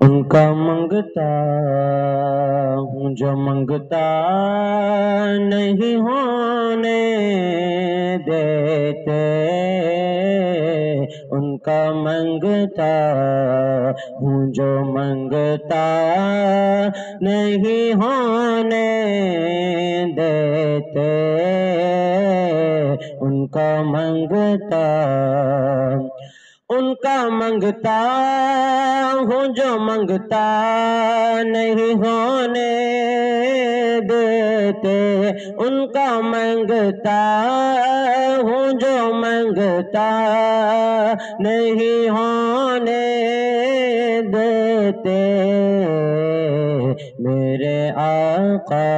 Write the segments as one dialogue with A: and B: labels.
A: ان کا منگتا ہوں جو منگتا نہیں ہونے دیتے، ان کا منگتا ہوں جو منگتا نہیں ہونے دیتے، ان کا منگتا ہوں جو منگتا نہیں ہونے دیتے، ان کا منگتا ہوں جو منگتا نہیں ہونے دیتے، میرے آقا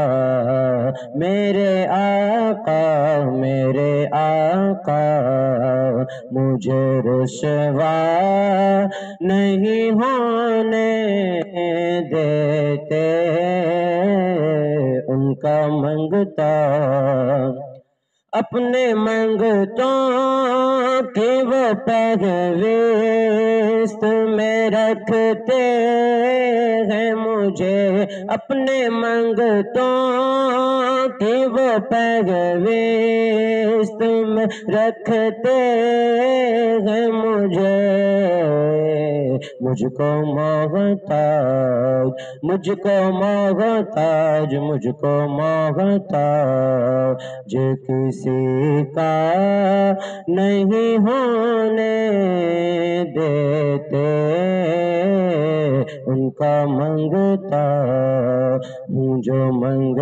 A: میرے آقا میرے آقا مجھے رسوا نہیں ہونے دیتے، ان کا منگتا اپنے منگتوں کی وہ فہرست میں رکھتے ہیں مجھے، اپنے منگتوں کی وہ فہرست میں رکھتے ہیں مجھے، مجھ کو محتاج مجھ کو محتاج مجھ کو محتاج کسی کا نہیں ہونے دیتے، ان کا منگتا ہوں جو منگ